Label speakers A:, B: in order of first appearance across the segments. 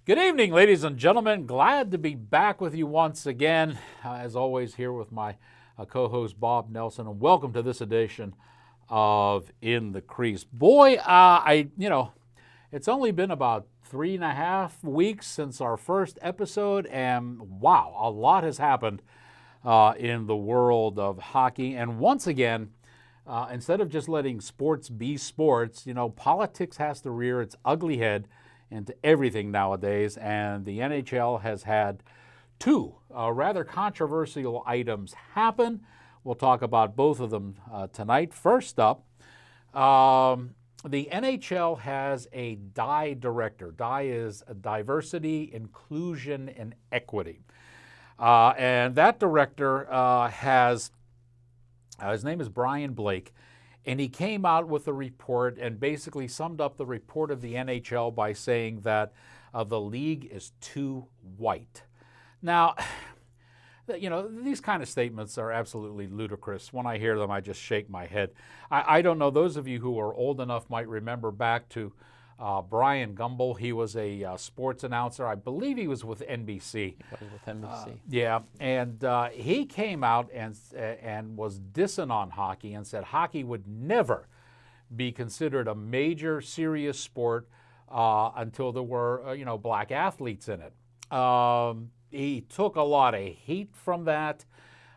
A: Good evening, ladies and gentlemen. Glad to be back with you once again. As always, here with my co-host Bob Nelson, and welcome to this edition of In the Crease. Boy, it's only been about 3.5 weeks since our first episode, and wow, a lot has happened in the world of hockey. And once again, instead of just letting sports be sports, politics has to rear its ugly head into everything nowadays, and the NHL has had two rather controversial items happen. We'll talk about both of them tonight. First up, the NHL has a DIE director. DIE is Diversity, Inclusion, and Equity. And that director his name is Brian Blake, and he came out with a report and basically summed up the report of the NHL by saying that the league is too white. Now, these kind of statements are absolutely ludicrous. When I hear them, I just shake my head. I don't know, those of you who are old enough might remember back to Brian Gumbel. He was a sports announcer. I believe he was with NBC. Yeah, and he came out and was dissing on hockey and said hockey would never be considered a major, serious sport until there were, black athletes in it. He took a lot of heat from that.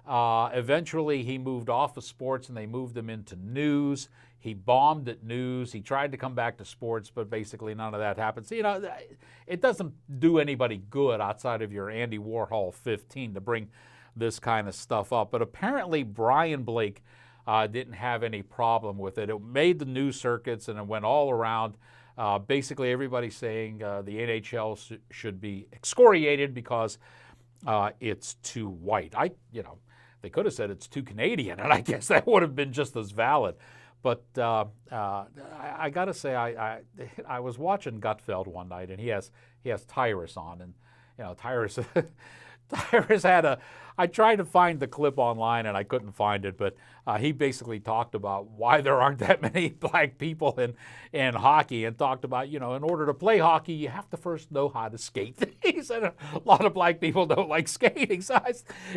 A: Eventually, he moved off of sports and they moved him into news. He bombed at news. He tried to come back to sports, but basically none of that happened. So, it doesn't do anybody good outside of your Andy Warhol 15 to bring this kind of stuff up. But apparently Brian Blake didn't have any problem with it. It made the news circuits and it went all around. Basically everybody saying the NHL should be excoriated because it's too white. They could have said it's too Canadian, and I guess that would have been just as valid. But I got to say, I was watching Gutfeld one night, and he has Tyrus on, and Tyrus Tyrus had I tried to find the clip online and I couldn't find it, but he basically talked about why there aren't that many black people in hockey, and talked about, in order to play hockey, you have to first know how to skate. He said a lot of black people don't like skating, so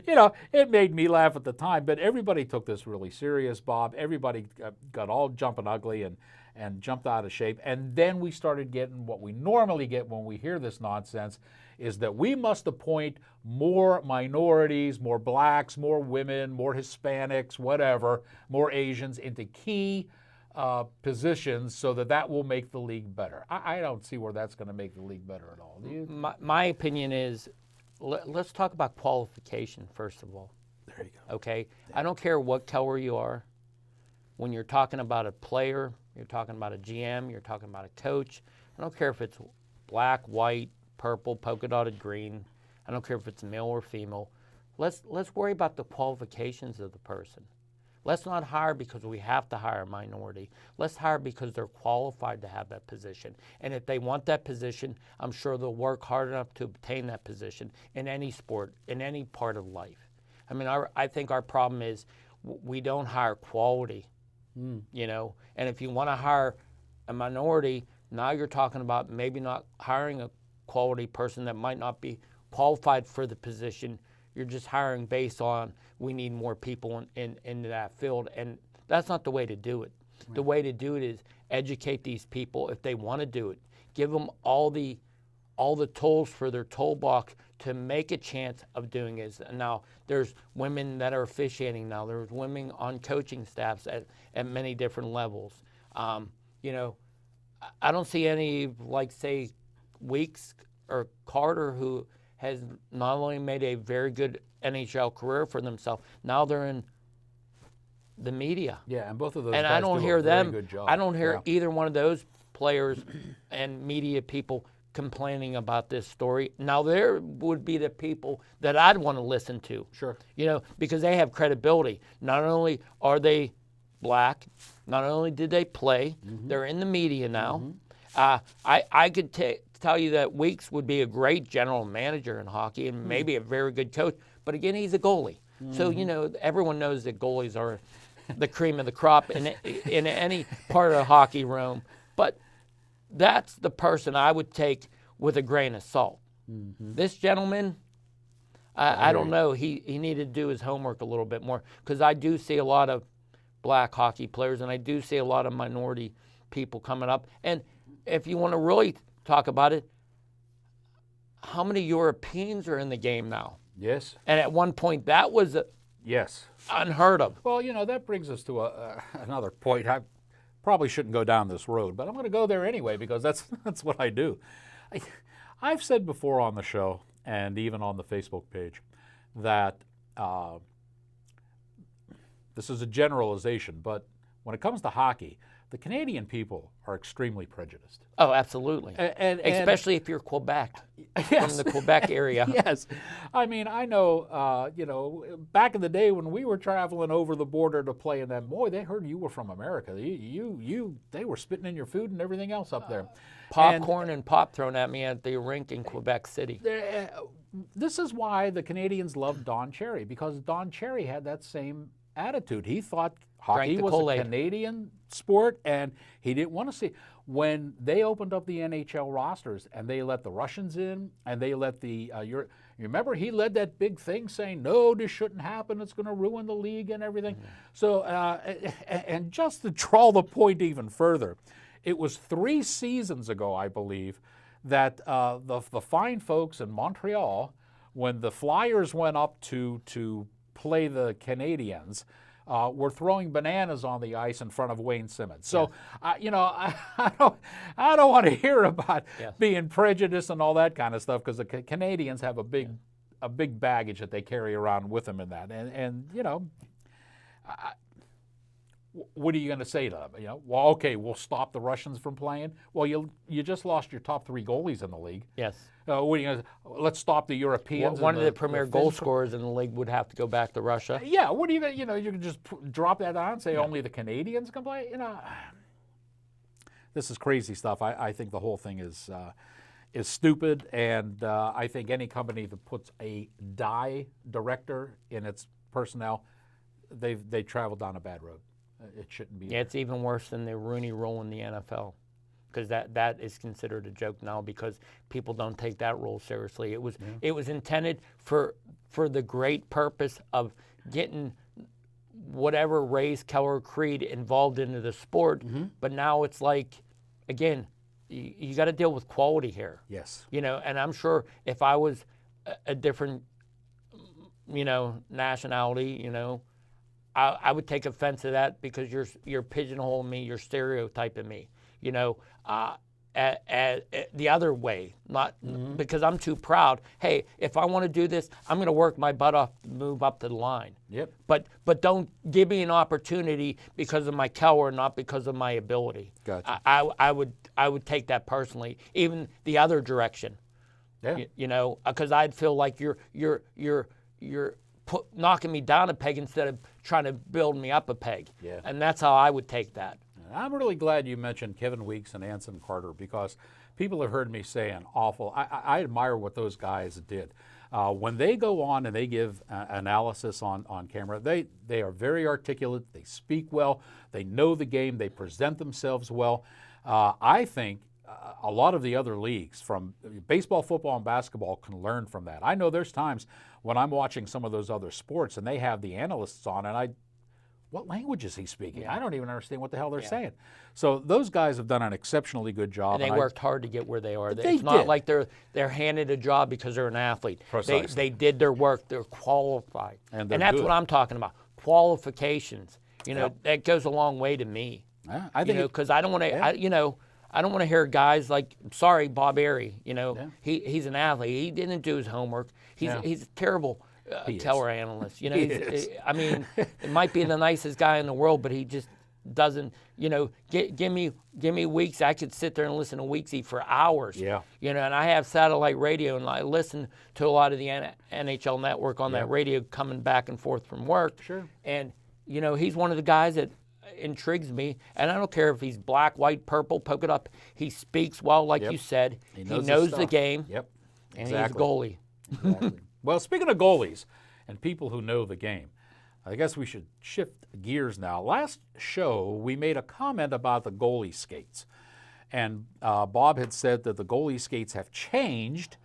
A: it made me laugh at the time, but everybody took this really serious, Bob. Everybody got all jumping ugly and jumped out of shape, and then we started getting what we normally get when we hear this nonsense, is that we must appoint more minorities, more blacks, more women, more Hispanics, whatever, more Asians into key positions so that will make the league better. I don't see where that's going to make the league better at all. Do you?
B: My opinion is, let's talk about qualification first of all.
A: There you go.
B: Okay? Yeah. I don't care what color you are. When you're talking about a player, you're talking about a GM, you're talking about a coach. I don't care if it's black, white, purple, polka dotted green. I don't care if it's male or female. Let's worry about the qualifications of the person. Let's not hire because we have to hire a minority. Let's hire because they're qualified to have that position. And if they want that position, I'm sure they'll work hard enough to obtain that position in any sport, in any part of life. I mean, I think our problem is we don't hire quality, and if you want to hire a minority, now you're talking about maybe not hiring a quality person that might not be qualified for the position. You're just hiring based on we need more people in that field, and that's not the way to do it. Right. The way to do it is educate these people if they want to do it. Give them all the tools for their toolbox to make a chance of doing it. Now, there's women that are officiating now. There's women on coaching staffs at many different levels. I don't see any, say, Weeks or Carter, who has not only made a very good NHL career for themselves, now they're in the media.
A: Yeah, and both of those
B: and
A: guys
B: I don't
A: do
B: hear
A: a very
B: them.
A: good job.
B: I don't hear either one of those players and media people complaining about this story. Now, there would be the people that I'd want to listen to.
A: Sure.
B: Because they have credibility. Not only are they black, not only did they play, they're in the media now. I could tell you that Weeks would be a great general manager in hockey and maybe a very good coach. But again, he's a goalie. So, everyone knows that goalies are the cream of the crop in any part of the hockey room. But that's the person I would take with a grain of salt. This gentleman, I don't know. He needed to do his homework a little bit more, because I do see a lot of black hockey players, and I do see a lot of minority people coming up. And if you want to really talk about it, how many Europeans are in the game now?
A: Yes.
B: And at one point, that was
A: Yes.
B: unheard of.
A: Well, that brings us to another point. I probably shouldn't go down this road, but I'm going to go there anyway because that's what I do. I've said before on the show and even on the Facebook page that this is a generalization, but when it comes to hockey, the Canadian people are extremely prejudiced.
B: Oh, absolutely.
A: And
B: especially if you're Quebec,
A: yes.
B: from the Quebec area.
A: Yes. I mean, I know, back in the day when we were traveling over the border to play in that, boy, they heard you were from America. They were spitting in your food and everything else up there.
B: Popcorn and pop thrown at me at the rink in Quebec City.
A: This is why the Canadians loved Don Cherry, because Don Cherry had that same attitude. He thought hockey was a Canadian sport, and he didn't want to see. When they opened up the NHL rosters and they let the Russians in and they let the you remember he led that big thing saying, no, this shouldn't happen, it's going to ruin the league and everything. So and just to draw the point even further, it was 3 seasons ago, I believe, that the fine folks in Montreal, when the Flyers went up to play the Canadiens, were throwing bananas on the ice in front of Wayne Simmons. So, I don't want to hear about being prejudiced and all that kind of stuff, because the Canadians have a big baggage that they carry around with them in that. And what are you going to say to them? Well, okay, we'll stop the Russians from playing. Well, you just lost your top 3 goalies in the league.
B: Yes.
A: What are you going to? Let's stop the Europeans.
B: One of the premier goal scorers in the league would have to go back to Russia.
A: Yeah. What are you going to? You can just drop that on, say only the Canadians can play. This is crazy stuff. I think the whole thing is stupid, and I think any company that puts a die director in its personnel, they traveled down a bad road. It shouldn't be.
B: Yeah, it's even worse than the Rooney Rule in the NFL, because that is considered a joke now because people don't take that rule seriously. It was intended for the great purpose of getting whatever race, color, creed involved into the sport. But now it's like, again, you got to deal with quality here.
A: Yes.
B: And I'm sure if I was a different, nationality, I would take offense to that, because you're pigeonholing me, you're stereotyping me, the other way, not because I'm too proud. Hey, if I want to do this, I'm going to work my butt off to move up to the line.
A: Yep.
B: But don't give me an opportunity because of my color, not because of my ability.
A: Gotcha.
B: I would take that personally, even the other direction.
A: Yeah.
B: Because I'd feel like you're knocking me down a peg instead of trying to build me up a peg.
A: Yeah.
B: And that's how I would take that.
A: I'm really glad you mentioned Kevin Weeks and Anson Carter, because people have heard me say an awful. I admire what those guys did. When they go on and they give analysis on camera, they are very articulate. They speak well. They know the game. They present themselves well. I think a lot of the other leagues, from baseball, football, and basketball, can learn from that. I know there's times when I'm watching some of those other sports and they have the analysts on, and what language is he speaking?
B: Yeah.
A: I don't even understand what the hell they're saying. So those guys have done an exceptionally good job.
B: And they worked hard to get where they are.
A: They
B: it's not
A: did.
B: like they're handed a job because they're an athlete.
A: Precisely.
B: They did their work. They're qualified.
A: And
B: that's
A: good.
B: what I'm talking about. Qualifications. That goes a long way to me.
A: Yeah, I think
B: because I don't want to. I don't want to hear guys like, sorry, Bob Airy. He's an athlete. He didn't do his homework. He's a terrible color analyst. I mean, it might be the nicest guy in the world, but he just doesn't. Give me Weeks. I could sit there and listen to Weeksy for hours.
A: Yeah.
B: And I have satellite radio, and I listen to a lot of the NHL Network on that radio coming back and forth from work.
A: Sure.
B: And he's one of the guys that intrigues me, and I don't care if he's black, white, purple, polka dot. He speaks well, like you said. He knows the game.
A: Yep.
B: And he's a goalie.
A: Exactly. Well, speaking of goalies and people who know the game, I guess we should shift gears now. Last show, we made a comment about the goalie skates. And Bob had said that the goalie skates have changed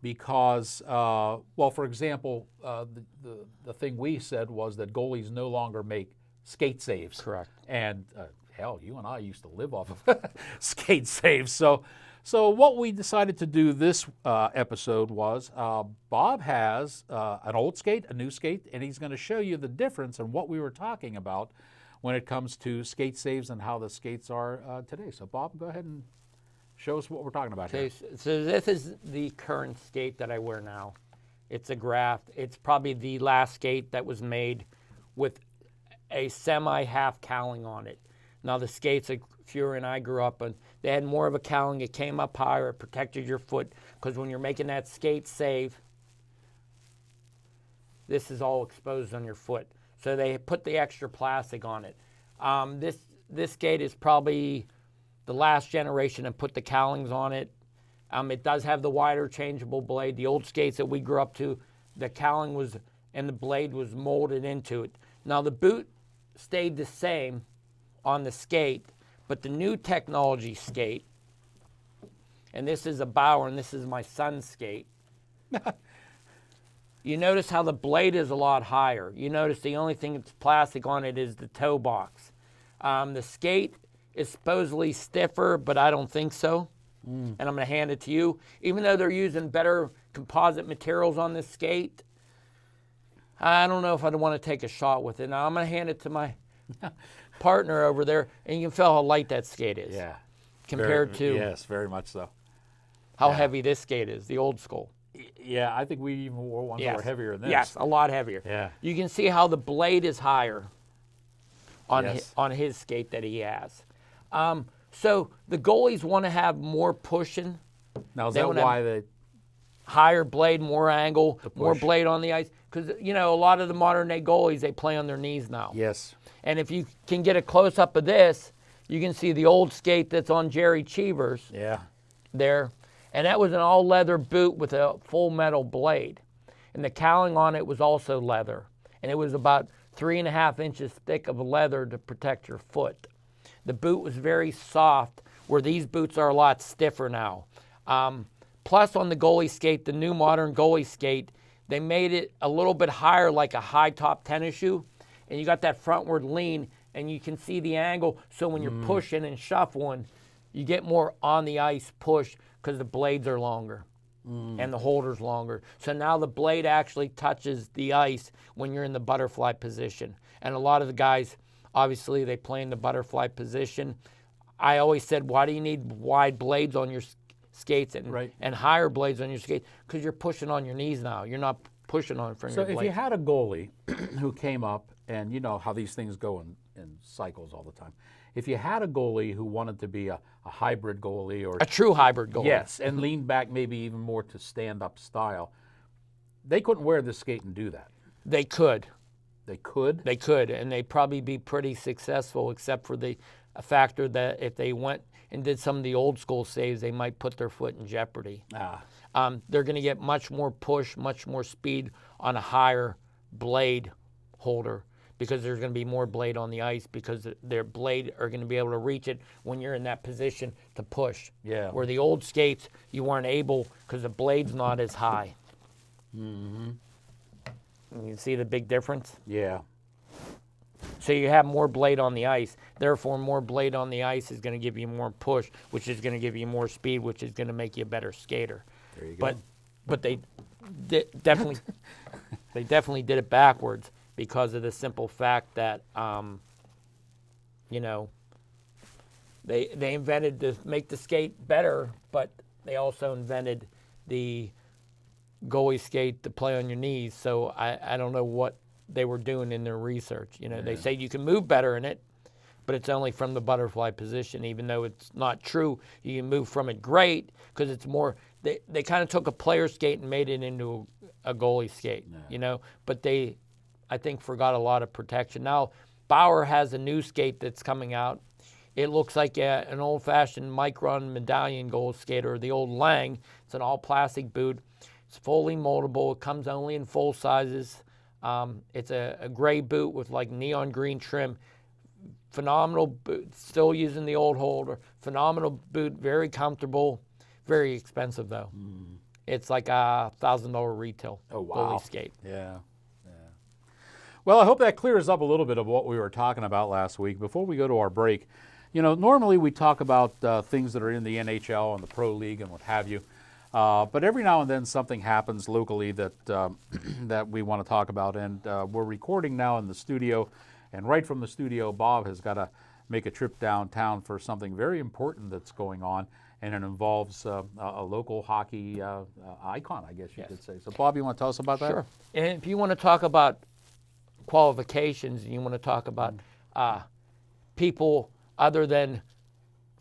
A: because, well, for example, the thing we said was that goalies no longer make skate saves.
B: Correct.
A: And hell, you and I used to live off of skate saves. So what we decided to do this episode was Bob has an old skate, a new skate, and he's going to show you the difference in what we were talking about when it comes to skate saves and how the skates are today. So Bob, go ahead and show us what we're talking about here.
B: So this is the current skate that I wear now. It's a Graft. It's probably the last skate that was made with a semi-half cowling on it. Now the skates that Fury and I grew up on, they had more of a cowling. It came up higher. It protected your foot because when you're making that skate save, this is all exposed on your foot. So they put the extra plastic on it. This skate is probably the last generation and put the cowlings on it. It does have the wider changeable blade. The old skates that we grew up to, the cowling was and the blade was molded into it. Now the boot stayed the same on the skate, but the new technology skate, and this is a Bauer and this is my son's skate. You notice how the blade is a lot higher. You notice the only thing that's plastic on it is the toe box. The skate is supposedly stiffer, but I don't think so. And I'm going to hand it to you. Even though they're using better composite materials on this skate, I don't know if I'd want to take a shot with it. Now I'm going to hand it to my partner over there, and you can feel how light that skate is.
A: Yeah.
B: Compared to
A: yes, very much so.
B: how heavy this skate is, the old school.
A: Yeah, I think we even wore ones that were heavier than this.
B: Yes, a lot heavier.
A: Yeah.
B: You can see how the blade is higher on
A: Yes.
B: on his skate that he has. So the goalies want to have more pushing,
A: Now, is
B: They
A: that
B: wanna
A: why they...
B: higher blade, more angle, more
A: push.
B: blade on the ice. Because, you know, a lot of the modern day goalies, they play on their knees now.
A: Yes.
B: And if you can get a close-up of this, you can see the old skate that's on Jerry Cheevers
A: Yeah.
B: there. And that was an all-leather boot with a full metal blade. And the cowling on it was also leather. And it was about 3.5 inches thick of leather to protect your foot. The boot was very soft, where these boots are a lot stiffer now. Plus, on the goalie skate, the new modern goalie skate, they made it a little bit higher, like a high-top tennis shoe. And you got that frontward lean, and you can see the angle. So when you're pushing and shuffling, you get more on the ice push because the blades are longer and the holder's longer. So now the blade actually touches the ice when you're in the butterfly position. And a lot of the guys, obviously, they play in the butterfly position. I always said, why do you need wide blades on your skates and higher blades on your skates? Because you're pushing on your knees now. You're not pushing on front of your
A: So if
B: blades.
A: you had a goalie who came up, and you know how these things go in cycles all the time. If you had a goalie who wanted to be a hybrid goalie or
B: A true hybrid goalie.
A: yes, and lean back maybe even more to stand-up style, they couldn't wear this skate and do that.
B: They could.
A: They could.
B: They could, and they'd probably be pretty successful, except for the factor that if they went and did some of the old school saves, they might put their foot in jeopardy. They're going to get much more push, much more speed on a higher blade holder because there's going to be more blade on the ice because their blade are going to be able to reach it when you're in that position to push.
A: Yeah.
B: Where the old skates, you weren't able because the blade's not as high. You can see the big difference?
A: Yeah.
B: So you have more blade on the ice. Therefore, more blade on the ice is going to give you more push, which is going to give you more speed, which is going to make you a better skater.
A: There you go.
B: But they definitely they definitely did it backwards because of the simple fact that you know they invented to make the skate better, but they also invented the goalie skate to play on your knees. So I don't know what they were doing in their research. You know, they say you can move better in it, but it's only from the butterfly position, even though it's not true. You can move from it great because it's more, they kind of took a player skate and made it into a goalie skate, you know, but they, I think, forgot a lot of protection. Now, Bauer has a new skate that's coming out. It looks like an old-fashioned Micron medallion goal skater, the old Lang. It's an all-plastic boot. It's fully moldable. It comes only in full sizes. It's a gray boot with like neon green trim. phenomenal boot, still using the old holder. Phenomenal boot, very comfortable, very expensive though. It's like $1,000 retail.
A: Oh, wow.
B: Bully skate.
A: Yeah. Well, I hope that clears up a little bit of what we were talking about last week. Before we go to our break, normally we talk about things that are in the NHL and the Pro League and what have you. But every now and then something happens locally that that we want to talk about. And we're recording now in the studio. And right from the studio, Bob has got to make a trip downtown for something very important that's going on. And it involves a local hockey icon, I guess you could say. So, Bob, you want to tell us about that?
B: Sure. And if you want to talk about qualifications, and you want to talk about people other than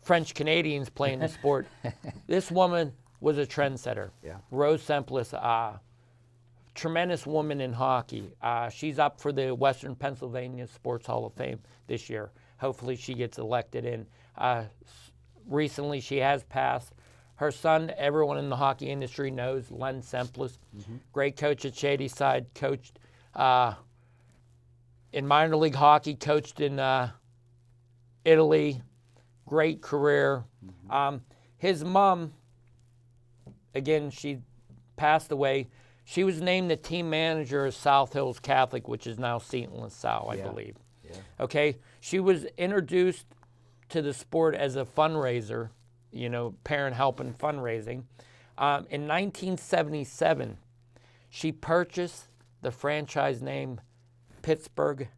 B: French Canadians playing the sport, this woman was a trendsetter.
A: Yeah.
B: Rose Semplis, tremendous woman in hockey. She's up for the Western Pennsylvania Sports Hall of Fame this year. Hopefully she gets elected in. Recently she has passed. Her son, everyone in the hockey industry knows, Len Semplis. Great coach at Shadyside, coached in minor league hockey, coached in Italy. Great career. His mom, again, she passed away. She was named the team manager of South Hills Catholic, which is now Seton LaSalle, I believe.
A: Yeah.
B: Okay, she was introduced to the sport as a fundraiser, parent help and fundraising. In 1977, she purchased the franchise name Pittsburgh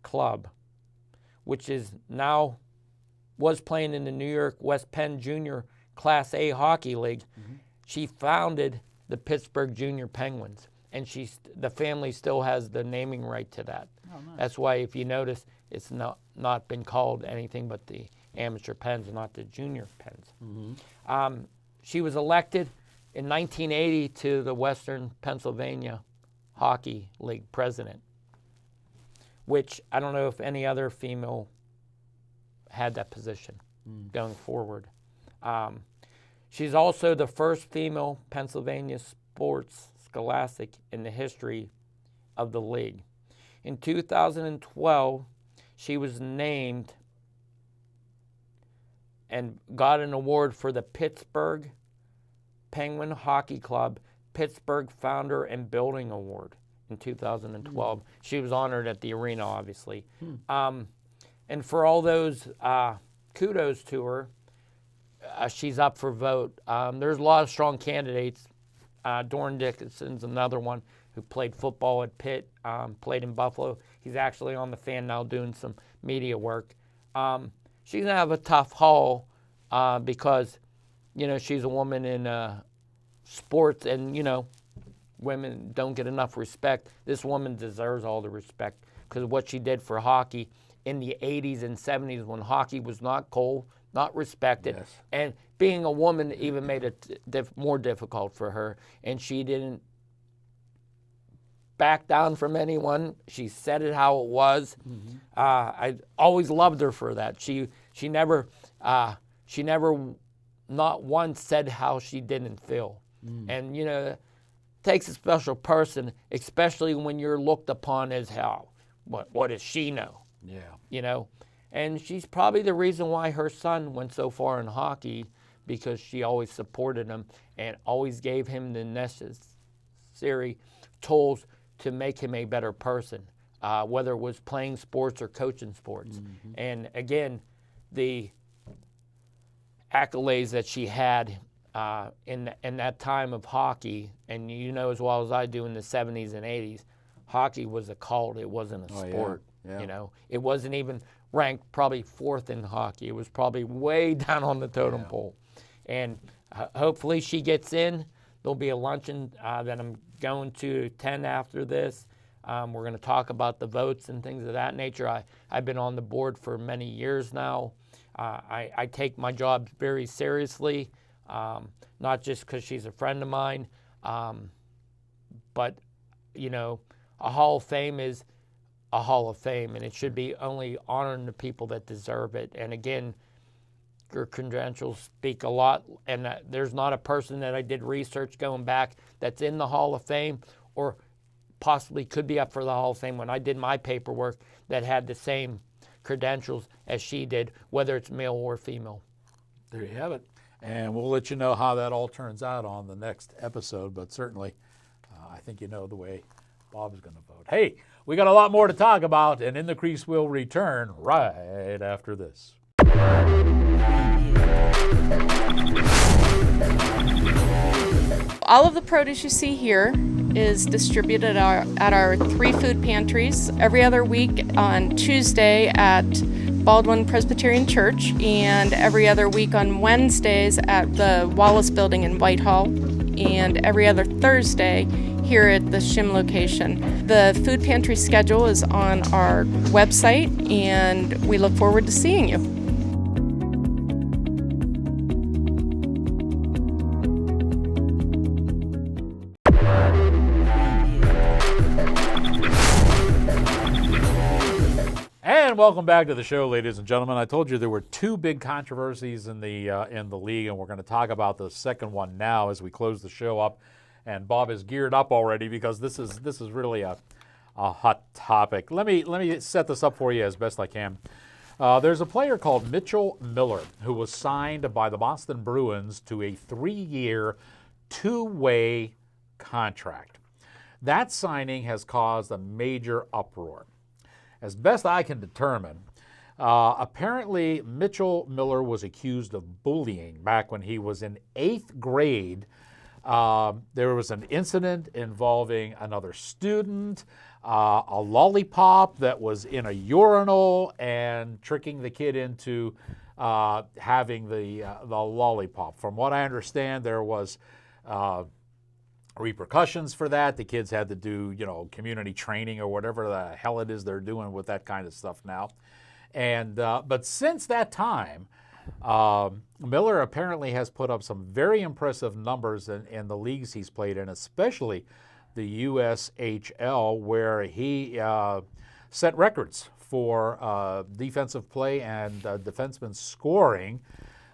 B: Club, which is now was playing in the New York West Penn Junior Class A Hockey League. She founded the Pittsburgh Junior Penguins, and the family still has the naming right to that.
A: Oh, nice.
B: That's why, if you notice, it's not been called anything but the amateur Pens, not the junior Pens. She was elected in 1980 to the Western Pennsylvania Hockey League president, which I don't know if any other female had that position going forward. She's also the first female Pennsylvania sports scholastic in the history of the league. In 2012, she was named and got an award for the Pittsburgh Penguin Hockey Club Pittsburgh Founder and Building Award in 2012. She was honored at the arena, obviously. And for all those kudos to her, she's up for vote. There's a lot of strong candidates. Doran Dickinson's another one who played football at Pitt, played in Buffalo. He's actually on the Fan now doing some media work. She's going to have a tough haul because, she's a woman in sports and, women don't get enough respect. This woman deserves all the respect because of what she did for hockey in the 80s and 70s when hockey was not cool, not respected.
A: Yes.
B: And being a woman even made it more difficult for her. And she didn't back down from anyone. She said it how it was. I always loved her for that. She never not once said how she didn't feel. And, it takes a special person, especially when you're looked upon as how. What does she know?
A: Yeah.
B: And she's probably the reason why her son went so far in hockey, because she always supported him and always gave him the necessary tools to make him a better person, whether it was playing sports or coaching sports. And again, the accolades that she had in that time of hockey, and as well as I do, in the 70s and 80s, hockey was a cult. It wasn't a sport.
A: Yeah.
B: It wasn't even ranked probably fourth in hockey. It was probably way down on the totem pole. And hopefully she gets in. There'll be a luncheon that I'm going to attend after this. We're going to talk about the votes and things of that nature. I've been on the board for many years now. I take my job very seriously, not just because she's a friend of mine, but, a Hall of Fame is a Hall of Fame, and it should be only honoring the people that deserve it. And again, your credentials speak a lot, and there's not a person that I did research going back that's in the Hall of Fame or possibly could be up for the Hall of Fame when I did my paperwork that had the same credentials as she did, whether it's male or female.
A: There you have it. And we'll let you know how that all turns out on the next episode. But certainly, I think you know the way Bob's going to vote. Hey, we got a lot more to talk about, and In the Crease will return right after this.
C: All of the produce you see here is distributed at our 3 food pantries every other week on Tuesday at Baldwin Presbyterian Church and every other week on Wednesdays at the Wallace Building in Whitehall and every other Thursday here at the Shim location. The food pantry schedule is on our website and we look forward to seeing you.
A: And welcome back to the show, ladies and gentlemen. I told you there were 2 big controversies in the league, and we're going to talk about the second one now as we close the show up. And Bob is geared up already because this is really a hot topic. Let me set this up for you as best I can. There's a player called Mitchell Miller who was signed by the Boston Bruins to a 3-year, 2-way contract. That signing has caused a major uproar. As best I can determine, apparently Mitchell Miller was accused of bullying back when he was in 8th grade. There was an incident involving another student, a lollipop that was in a urinal, and tricking the kid into having the lollipop. From what I understand, there was repercussions for that. The kids had to do, community training or whatever the hell it is they're doing with that kind of stuff now. And but since that time, Miller apparently has put up some very impressive numbers in the leagues he's played in, especially the USHL, where he set records for defensive play and defenseman scoring.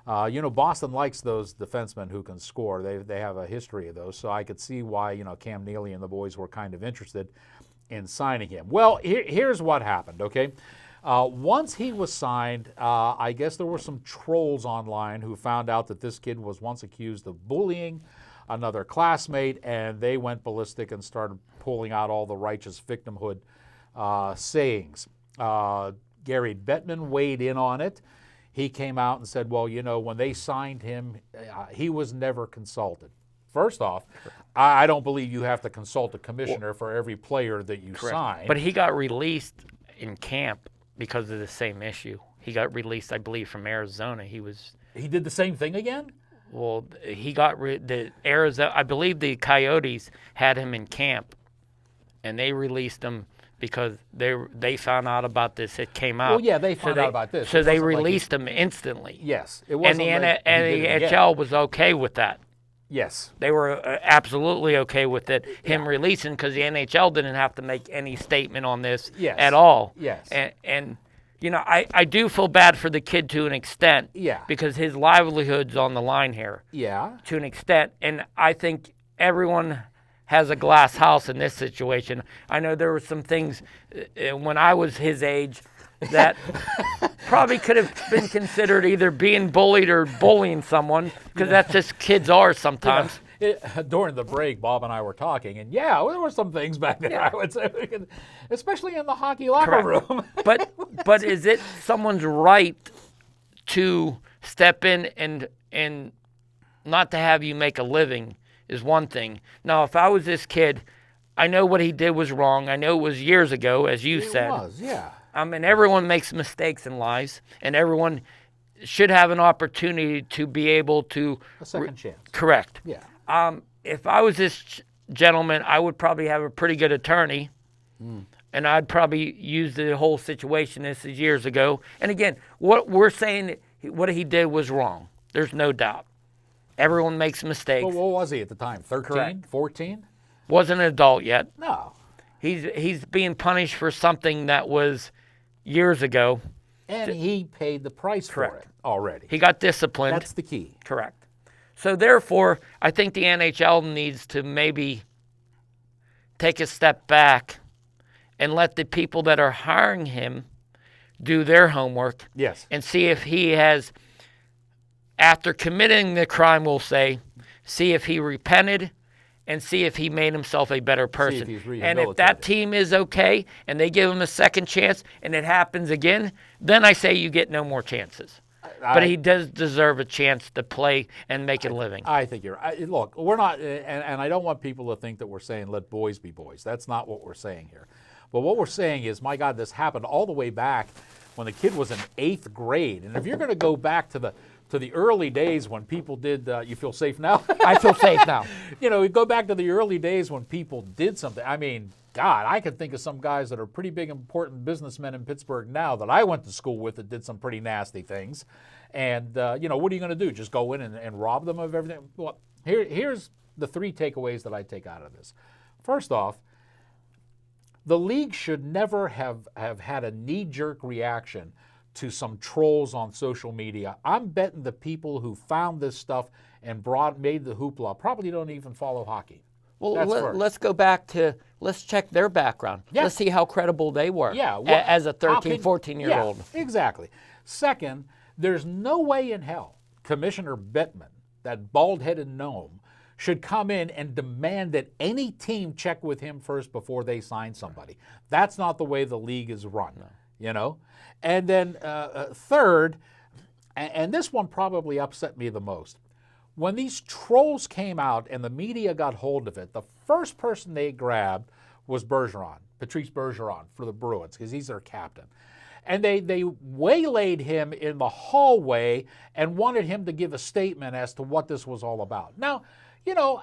A: Boston likes those defensemen who can score. They have a history of those, so I could see why, Cam Neely and the boys were kind of interested in signing him. Well, here's what happened, okay? Once he was signed, I guess there were some trolls online who found out that this kid was once accused of bullying another classmate, and they went ballistic and started pulling out all the righteous victimhood sayings. Gary Bettman weighed in on it. He came out and said, well, when they signed him, he was never consulted. First off, I don't believe you have to consult a commissioner for every player that you sign.
B: But he got released in camp because of the same issue. He got released, I believe, from Arizona. He
A: did the same thing again?
B: Well, he got the Arizona. I believe the Coyotes had him in camp, and they released him because they found out about this. It came out.
A: Well, yeah, they found out about this.
B: So they released him instantly.
A: Yes, it wasn't.
B: And the NHL was okay with that.
A: Yes,
B: they were absolutely okay with it. Him releasing, because the NHL didn't have to make any statement on this at all.
A: Yes,
B: and I do feel bad for the kid to an extent.
A: Yeah, because
B: his livelihood's on the line here.
A: Yeah,
B: to an extent, and I think everyone has a glass house in this situation. I know there were some things when I was his age that probably could have been considered either being bullied or bullying someone, because that's just kids are sometimes.
A: During the break, Bob and I were talking, and there were some things back there, I would say, especially in the hockey locker room.
B: But is it someone's right to step in and not to have you make a living is one thing. Now, if I was this kid, I know what he did was wrong. I know it was years ago, as you said.
A: It was, yeah.
B: I mean, everyone makes mistakes in lives, and everyone should have an opportunity to be able to...
A: A second chance.
B: Correct.
A: Yeah.
B: If I was this gentleman, I would probably have a pretty good attorney, and I'd probably use the whole situation. This is years ago. And again, what we're saying, what he did was wrong. There's no doubt. Everyone makes mistakes.
A: Well, what was he at the time? 13?
B: Correct.
A: 14?
B: Wasn't an adult yet.
A: No.
B: He's being punished for something that was years ago.
A: And he paid the price for it already.
B: He got disciplined.
A: That's the key.
B: Correct. So therefore, I think the NHL needs to maybe take a step back and let the people that are hiring him do their homework
A: Yes.
B: and see if he has, after committing the crime, we'll say, see if he repented and see if he made himself a better person.
A: he's
B: And if that
A: rehabilitated.
B: team is okay and they give him a second chance and it happens again, then I say you get no more chances. But he does deserve a chance to play and make a living.
A: I think you're right. Look, we're not, and I don't want people to think that we're saying let boys be boys. That's not what we're saying here. But what we're saying is, my God, this happened all the way back when the kid was in 8th grade. And if you're going to go back to the early days when people did, you feel safe now?
B: I feel safe now.
A: You know, we go back to the early days when people did something. I mean, God, I can think of some guys that are pretty big, important businessmen in Pittsburgh now that I went to school with that did some pretty nasty things. And, you know, what are you going to do? Just go in and rob them of everything? Well, here's the 3 takeaways that I take out of this. First off, the league should never have had a knee-jerk reaction to some trolls on social media. I'm betting the people who found this stuff and made the hoopla probably don't even follow hockey.
B: Well,
A: That's first.
B: let's go back to, let's check their background.
A: Yeah.
B: Let's see how credible they were
A: Yeah,
B: as a
A: how
B: 13,
A: can-
B: 14-year-old.
A: Yeah, exactly. Second, there's no way in hell Commissioner Bettman, that bald-headed gnome, should come in and demand that any team check with him first before they sign somebody. That's not the way the league is run, you know? And then third, and this one probably upset me the most, when these trolls came out and the media got hold of it, the first person they grabbed was Bergeron, Patrice Bergeron for the Bruins, because he's their captain. And they waylaid him in the hallway and wanted him to give a statement as to what this was all about. Now, you know,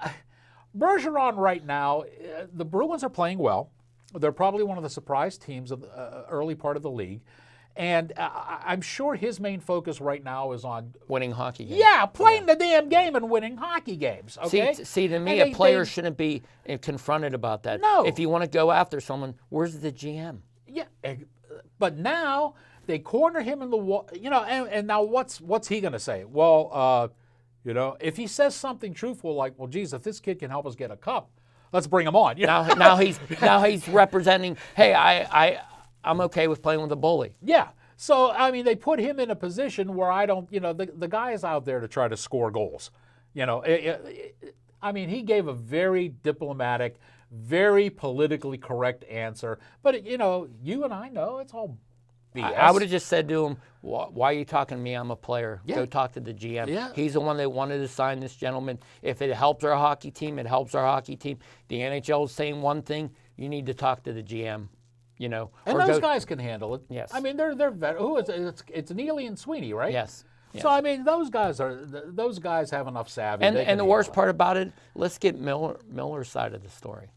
A: Bergeron right now, the Bruins are playing well. They're probably one of the surprise teams of the early part of the league. And I'm sure his main focus right now is on
B: Winning hockey games.
A: yeah, playing the damn game and winning hockey games. Okay.
B: See, to me,
A: And
B: a player shouldn't be confronted about that.
A: No.
B: If you want to go after someone, where's the GM?
A: Yeah, but now they corner him in the wall. You know, and now what's he going to say? Well, you know, if he says something truthful like, "Well, geez, if this kid can help us get a cup, let's bring him on." You know?
B: Now he's representing. Hey, I'm okay with playing with a bully.
A: Yeah. So, I mean, they put him in a position where I don't, you know, the guy is out there to try to score goals. You know, I mean, he gave a very diplomatic, very politically correct answer. But, you know, you and I know it's all BS.
B: I would have just said to him, why are you talking to me? I'm a player.
A: Yeah.
B: Go talk to the GM.
A: Yeah.
B: He's the one that wanted to sign this gentleman. If it helps our hockey team, it helps our hockey team. The NHL is saying one thing, you need to talk to the GM. You know,
A: And
B: or
A: those
B: go-
A: guys can handle it.
B: Yes.
A: I mean, they're who is it? It's Neely and Sweeney, right?
B: Yes.
A: So I mean, those guys have enough savvy.
B: And
A: They can
B: the worst
A: handle it.
B: part about it, let's get Miller's side of the story.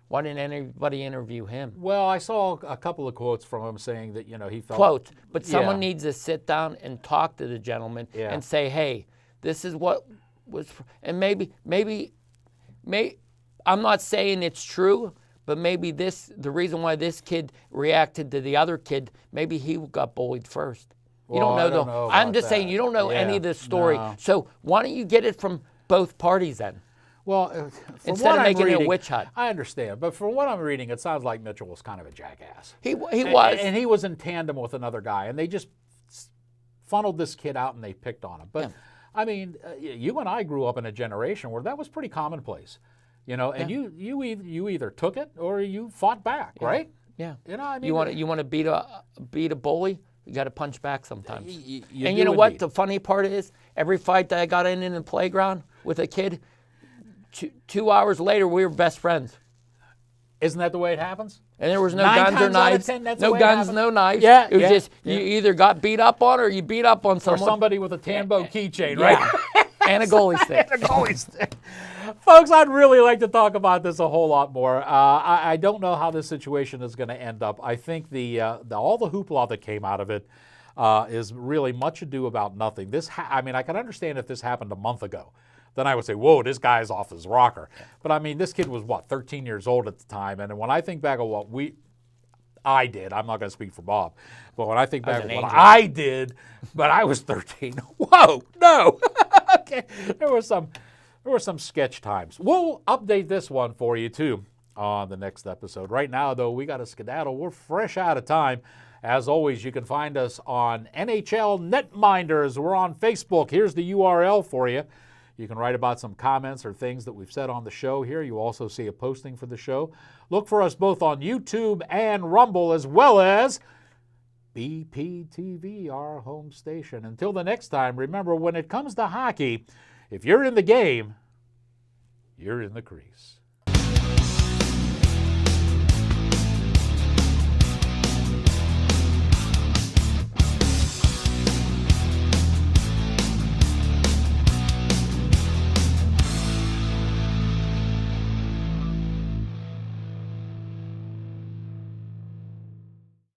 B: Why didn't anybody interview him?
A: Well, I saw a couple of quotes from him saying that, you know, he felt
B: Quote, but someone
A: Yeah.
B: needs to sit down and talk to the gentleman
A: Yeah.
B: and say, hey, this is what was, and maybe, I'm not saying it's true, but maybe the reason why this kid reacted to the other kid, maybe he got bullied first. You
A: Well,
B: don't know
A: I don't
B: though.
A: know
B: I'm
A: about
B: just saying
A: that.
B: you don't know any
A: Yeah,
B: of this story.
A: no.
B: So why don't you get it from both parties then?
A: Well, from
B: Instead
A: what
B: of
A: I'm
B: making it a
A: reading,
B: witch hunt.
A: I understand, but from what I'm reading, it sounds like Mitchell was kind of a jackass.
B: He was.
A: and he was in tandem with another guy, and they just funneled this kid out and they picked on him. But I mean, you and I grew up in a generation where that was pretty commonplace, you know. And you either took it or you fought back, right?
B: Yeah.
A: You know, I mean,
B: You want to beat a bully? You got to punch back sometimes.
A: you
B: And
A: do
B: you know what?
A: indeed.
B: The funny part is, every fight that I got in the playground with a kid, 2 hours later we were best friends,
A: Isn't that the way it happens?
B: and there was no
A: 9
B: guns or
A: times out of
B: knives.
A: 10, that's the
B: No
A: way it
B: guns,
A: happens.
B: no knives.
A: Yeah,
B: It was
A: yeah,
B: just
A: yeah.
B: you either got beat up on or you beat up on
A: Or
B: someone.
A: somebody with a Tambo keychain, right?
B: Yeah. And a goalie stick.
A: Folks, I'd really like to talk about this a whole lot more. I don't know how this situation is going to end up. I think all the hoopla that came out of it is really much ado about nothing. I mean, I can understand if this happened a month ago. Then I would say, whoa, this guy's off his rocker. But I mean, this kid was, 13 years old at the time. And when I think back of what I did, I'm not going to speak for Bob, but when I think back
B: an
A: of what
B: angel.
A: I did, but I was 13. Whoa, no. Okay, there were some sketch times. We'll update this one for you too on the next episode. Right now, though, we got to skedaddle. We're fresh out of time. As always, you can find us on NHL Netminders. We're on Facebook. Here's the URL for you. You can write about some comments or things that we've said on the show here. You also see a posting for the show. Look for us both on YouTube and Rumble, as well as BPTV, our home station. Until the next time, remember, when it comes to hockey, if you're in the game, you're in the crease.